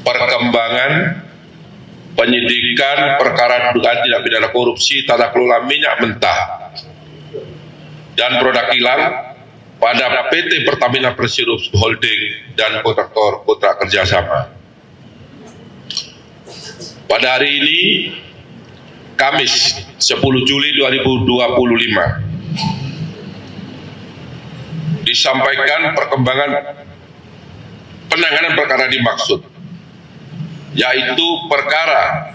perkembangan penyidikan perkara dugaan tindak pidana korupsi tata kelola minyak mentah dan produk kilang pada PT Pertamina Persero Holding dan kontraktor kontrak kerjasama. Pada hari ini, Kamis 10 Juli 2025, disampaikan perkembangan penanganan perkara dimaksud, yaitu perkara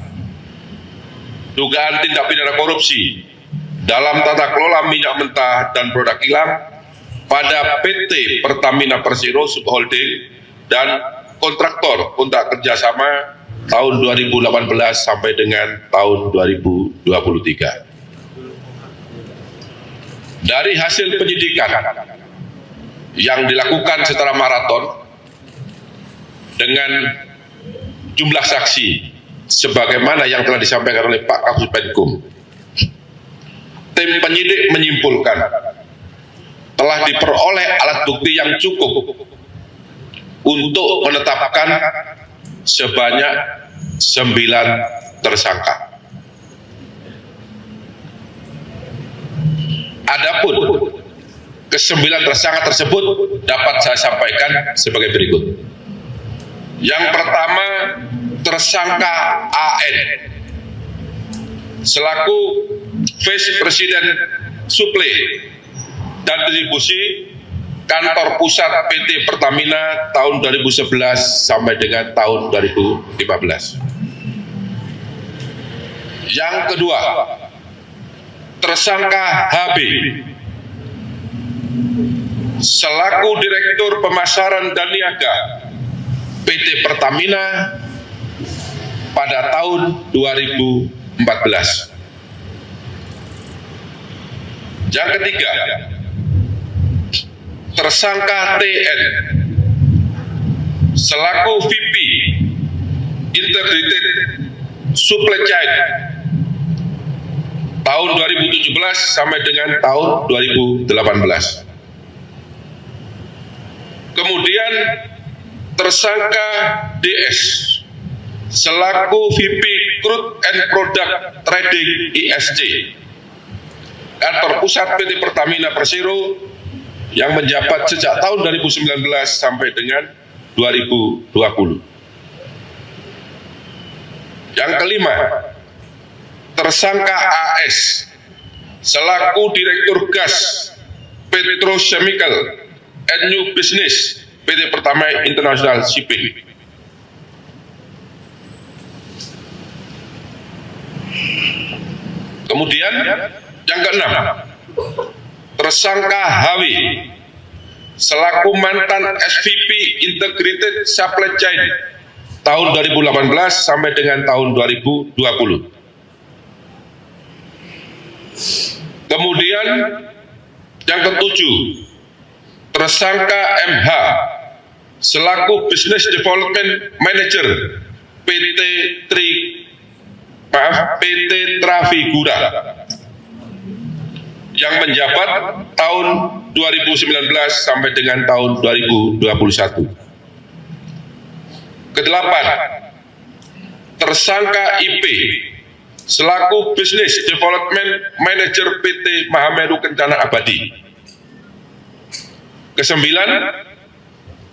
dugaan tindak pidana korupsi dalam tata kelola minyak mentah dan produk kilang pada PT Pertamina Persero Holding dan kontraktor kontrak kerjasama tahun 2018 sampai dengan tahun 2023. Dari hasil penyidikan yang dilakukan secara maraton dengan jumlah saksi sebagaimana yang telah disampaikan oleh Pak Kapus Penkum, tim penyidik menyimpulkan telah diperoleh alat bukti yang cukup untuk menetapkan sebanyak 9 tersangka. Adapun ke-9 tersangka tersebut dapat saya sampaikan sebagai berikut. Yang pertama, tersangka AN selaku Vice President Suplai dan Distribusi Kantor Pusat PT Pertamina tahun 2011 sampai dengan tahun 2015. Yang kedua, tersangka HB selaku Direktur Pemasaran dan Niaga PT Pertamina pada tahun 2014. Yang ketiga, tersangka TN selaku VP Integrated Supply Chain tahun 2017 sampai dengan tahun 2018. Kemudian tersangka DS selaku VP Crude and Product Trading ISC Kantor Pusat PT Pertamina Persero yang menjabat sejak tahun 2019 sampai dengan 2020. Yang kelima, tersangka AS selaku Direktur Gas Petrochemical and New Business PT Pertamina International Shipping. Kemudian yang keenam, tersangka HW selaku mantan SVP Integrated Supply Chain tahun 2018 sampai dengan tahun 2020. Kemudian yang ketujuh, tersangka MH selaku Business Development Manager PT Trafigura yang menjabat tahun 2019 sampai dengan tahun 2021. Kedelapan, tersangka IP selaku Business Development Manager PT Mahameru Kencana Abadi. Kesembilan,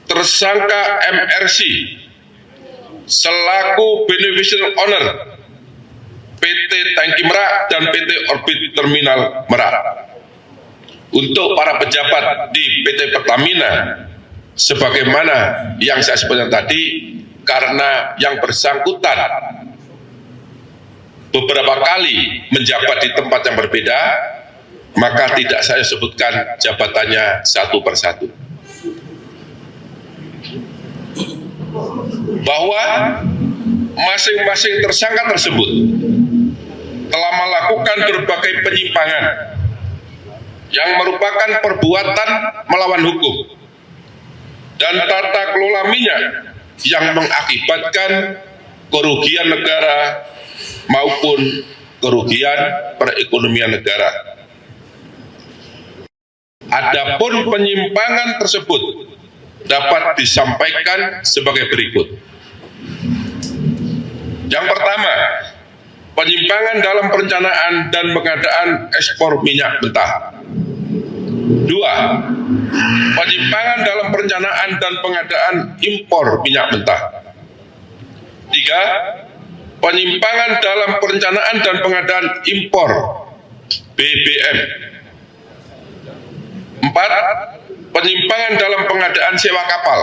tersangka MRC selaku Beneficial Owner PT Tangki Merak dan PT Orbit Terminal Merak. Untuk para pejabat di PT Pertamina, sebagaimana yang saya sebutkan tadi, karena yang bersangkutan beberapa kali menjabat di tempat yang berbeda, maka tidak saya sebutkan jabatannya satu persatu. Bahwa masing-masing tersangka tersebut telah melakukan berbagai penyimpangan yang merupakan perbuatan melawan hukum dan tata kelola minyak yang mengakibatkan kerugian negara maupun kerugian perekonomian negara. Adapun penyimpangan tersebut dapat disampaikan sebagai berikut. Yang pertama, penyimpangan dalam perencanaan dan pengadaan ekspor minyak mentah. 2. Penyimpangan dalam perencanaan dan pengadaan impor minyak mentah. 3. Penyimpangan dalam perencanaan dan pengadaan impor BBM. 4. Penyimpangan dalam pengadaan sewa kapal.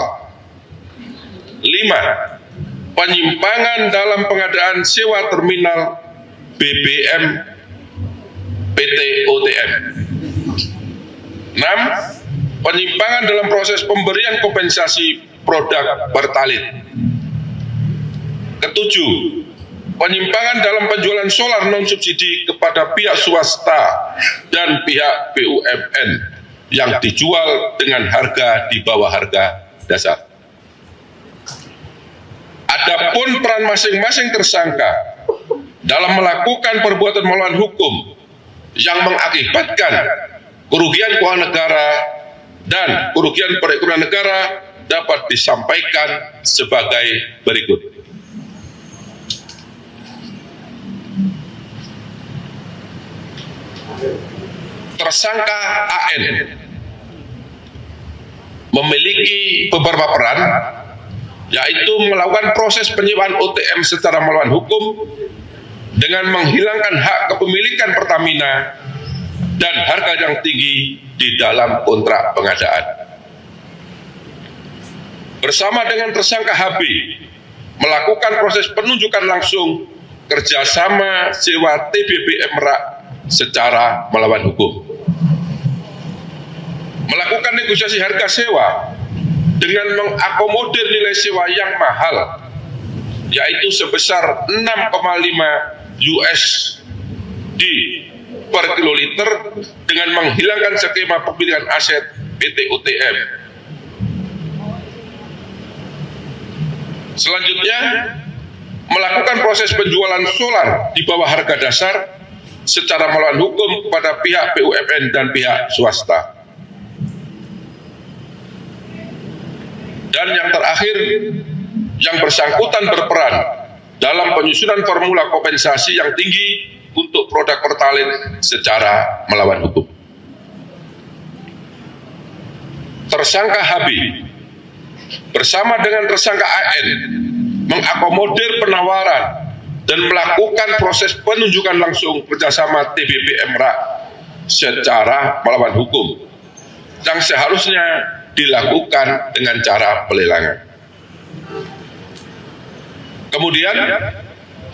5. Penyimpangan dalam pengadaan sewa terminal BBM PT OTM. 6. Penyimpangan dalam proses pemberian kompensasi produk pertalit. Ketujuh, penyimpangan dalam penjualan solar non-subsidi kepada pihak swasta dan pihak BUMN yang dijual dengan harga di bawah harga dasar. Adapun peran masing-masing tersangka dalam melakukan perbuatan melawan hukum yang mengakibatkan kerugian keuangan negara dan kerugian perekonomian negara dapat disampaikan sebagai berikut. Tersangka AN memiliki beberapa peran, yaitu melakukan proses penyewaan OTM secara melawan hukum dengan menghilangkan hak kepemilikan Pertamina dan harga yang tinggi di dalam kontrak pengadaan. Bersama dengan tersangka HB melakukan proses penunjukan langsung kerjasama sewa TBBM Merak secara melawan hukum. Melakukan negosiasi harga sewa dengan mengakomodir nilai sewa yang mahal, yaitu sebesar 6,5 USD per kiloliter dengan menghilangkan skema pemilikan aset PT OTM. Selanjutnya, melakukan proses penjualan solar di bawah harga dasar secara melawan hukum kepada pihak BUMN dan pihak swasta. Dan yang terakhir, yang bersangkutan berperan dalam penyusunan formula kompensasi yang tinggi untuk produk pertalite secara melawan hukum. Tersangka HB bersama dengan tersangka AN mengakomodir penawaran dan melakukan proses penunjukan langsung kerjasama TBBM Merak secara melawan hukum yang seharusnya dilakukan dengan cara pelelangan. Kemudian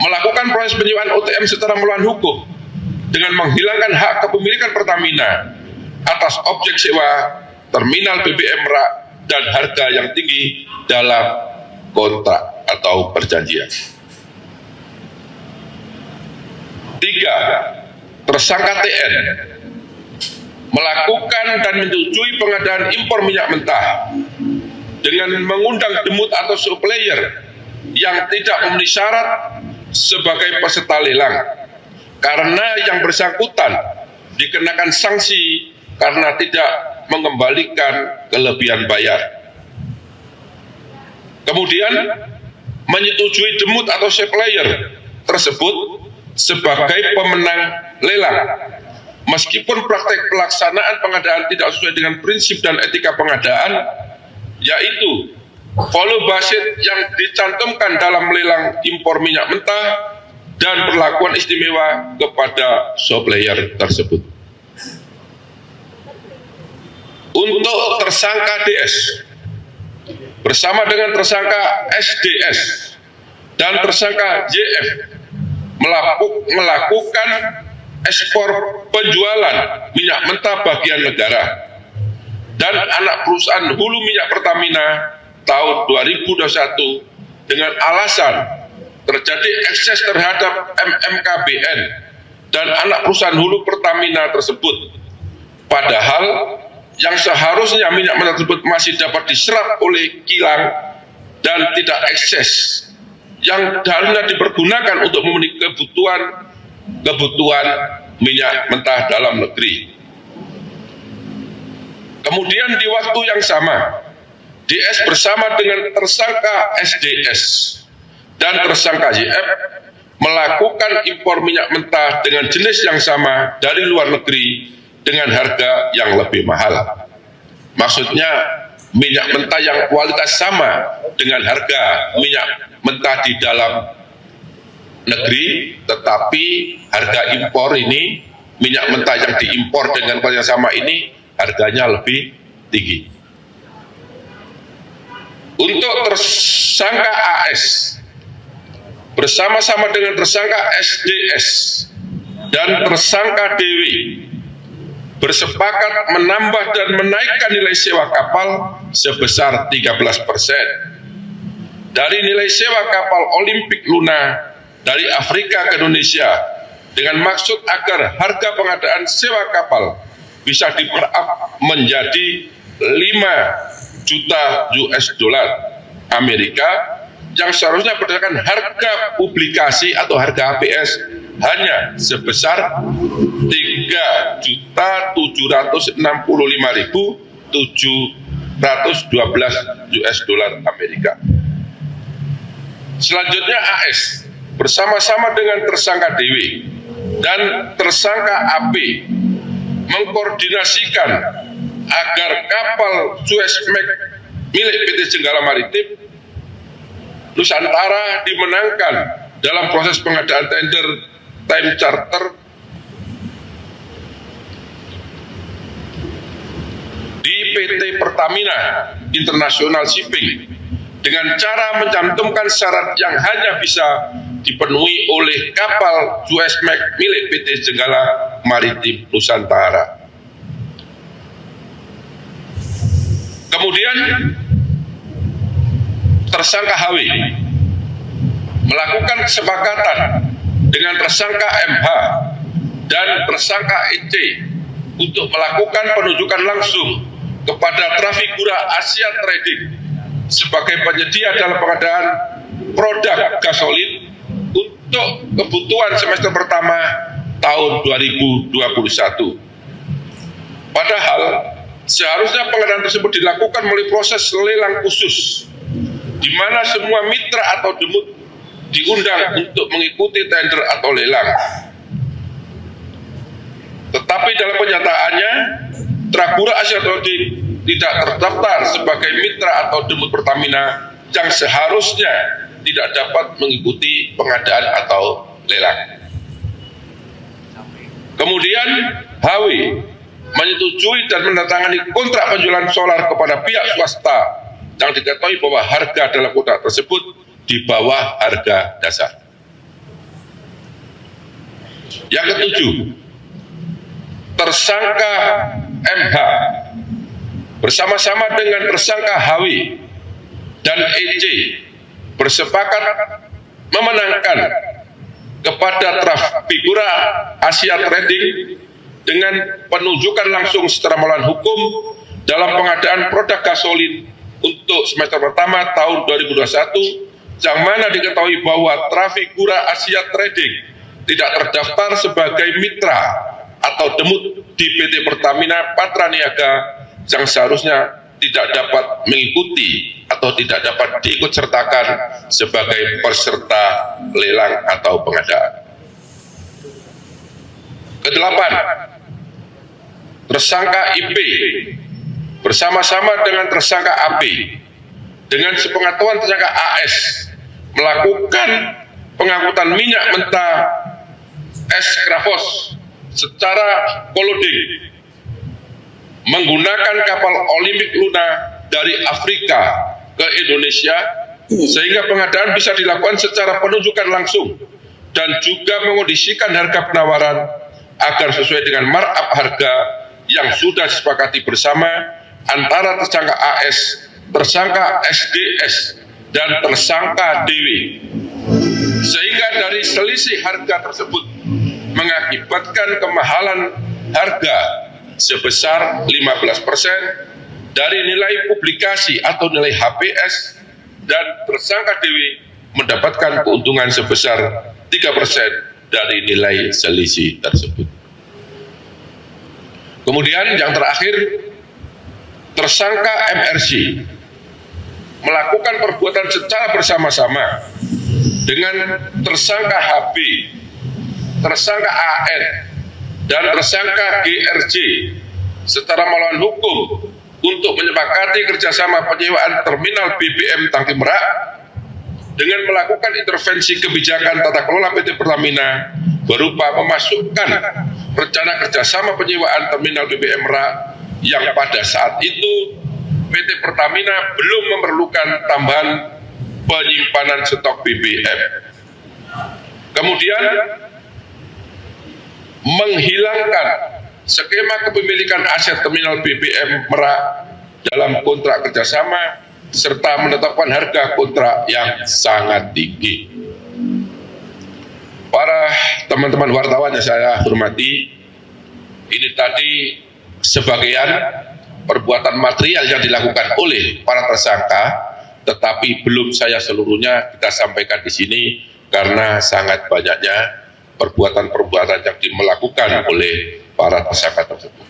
melakukan proses penyewaan OTM secara melawan hukum dengan menghilangkan hak kepemilikan Pertamina atas objek sewa terminal BBM Merak dan harga yang tinggi dalam kontrak atau perjanjian. 3. Tersangka TN melakukan dan menyetujui pengadaan impor minyak mentah dengan mengundang demut atau supplier yang tidak memenuhi syarat sebagai peserta lelang karena yang bersangkutan dikenakan sanksi karena tidak mengembalikan kelebihan bayar. Kemudian menyetujui demut atau supplier tersebut sebagai pemenang lelang meskipun praktek pelaksanaan pengadaan tidak sesuai dengan prinsip dan etika pengadaan, yaitu volume basit yang dicantumkan dalam lelang impor minyak mentah dan perlakuan istimewa kepada supplier tersebut. Untuk tersangka DS bersama dengan tersangka SDS dan tersangka JF melakukan ekspor penjualan minyak mentah bagian negara dan anak perusahaan hulu minyak Pertamina tahun 2021 dengan alasan terjadi ekses terhadap MMKBN dan anak perusahaan hulu Pertamina tersebut, padahal yang seharusnya minyak mentah tersebut masih dapat diserap oleh kilang dan tidak ekses, yang harusnya dipergunakan untuk memenuhi kebutuhan minyak mentah dalam negeri. Kemudian di waktu yang sama, DS bersama dengan tersangka SDS dan tersangka YF melakukan impor minyak mentah dengan jenis yang sama dari luar negeri dengan harga yang lebih mahal. Maksudnya minyak mentah yang kualitas sama dengan harga minyak mentah di dalam negeri, tetapi harga impor ini, minyak mentah yang diimpor dengan kualitas yang sama ini harganya lebih tinggi. Untuk tersangka AS bersama-sama dengan tersangka SDS dan tersangka DW bersepakat menambah dan menaikkan nilai sewa kapal sebesar 13% dari nilai sewa kapal Olimpik Luna dari Afrika ke Indonesia dengan maksud agar harga pengadaan sewa kapal bisa di-markup menjadi 5 juta US dollar Amerika yang seharusnya berdasarkan harga publikasi atau harga HPS hanya sebesar 3.765.712 US dollar Amerika. Selanjutnya AS bersama-sama dengan tersangka DW dan tersangka AP mengkoordinasikan agar kapal Suezmax milik PT Jenggala Maritim Nusantara dimenangkan dalam proses pengadaan tender time charter di PT Pertamina International Shipping dengan cara mencantumkan syarat yang hanya bisa dipenuhi oleh kapal Suezmax milik PT Jenggala Maritim Nusantara. Kemudian tersangka HW melakukan kesepakatan dengan tersangka MH dan tersangka EC untuk melakukan penunjukan langsung kepada Trafigura Asia Trading sebagai penyedia dalam pengadaan produk gasolin untuk kebutuhan semester pertama tahun 2021. Padahal seharusnya pengadaan tersebut dilakukan melalui proses lelang khusus di mana semua mitra atau demut diundang untuk mengikuti tender atau lelang. Tetapi dalam kenyataannya, Trafigura Asia Trading tidak terdaftar sebagai mitra atau demut Pertamina yang seharusnya tidak dapat mengikuti pengadaan atau lelang. Kemudian HW menyetujui dan menandatangani kontrak penjualan solar kepada pihak swasta yang diketahui bahwa harga dalam kontrak tersebut di bawah harga dasar. Yang ketujuh, tersangka MH bersama-sama dengan tersangka HW dan EC bersepakat memenangkan kepada Trafigura Asia Trading dengan penunjukan langsung secara melawan hukum dalam pengadaan produk gasolin untuk semester pertama tahun 2021 yang mana diketahui bahwa Trafigura Asia Trading tidak terdaftar sebagai mitra atau demut di PT Pertamina Patraniaga yang seharusnya tidak dapat mengikuti atau tidak dapat diikutsertakan sebagai peserta lelang atau pengadaan. Kedelapan, tersangka IP bersama-sama dengan tersangka AP dengan sepengetahuan tersangka AS melakukan pengangkutan minyak mentah S-Krafos secara koloding menggunakan kapal Olimpik Luna dari Afrika ke Indonesia sehingga pengadaan bisa dilakukan secara penunjukan langsung dan juga mengondisikan harga penawaran agar sesuai dengan markup harga yang sudah disepakati bersama antara tersangka AS, tersangka SDS, dan tersangka DW. Sehingga dari selisih harga tersebut mengakibatkan kemahalan harga sebesar 15% dari nilai publikasi atau nilai HPS, dan tersangka DW mendapatkan keuntungan sebesar 3% dari nilai selisih tersebut. Kemudian yang terakhir, tersangka MRC melakukan perbuatan secara bersama-sama dengan tersangka HB, tersangka AN, dan tersangka GRJ secara melawan hukum untuk menyepakati kerjasama penyewaan terminal BBM Tangki Merak dengan melakukan intervensi kebijakan tata kelola PT Pertamina berupa memasukkan rencana kerjasama penyewaan terminal BBM Merak yang pada saat itu PT Pertamina belum memerlukan tambahan penyimpanan stok BBM. Kemudian menghilangkan skema kepemilikan aset terminal BBM Merak dalam kontrak kerjasama serta menetapkan harga kontrak yang sangat tinggi. Para teman-teman wartawan yang saya hormati, ini tadi sebagian perbuatan material yang dilakukan oleh para tersangka, tetapi belum saya seluruhnya kita sampaikan di sini karena sangat banyaknya perbuatan-perbuatan yang dimelakukan oleh para tersangka tersebut.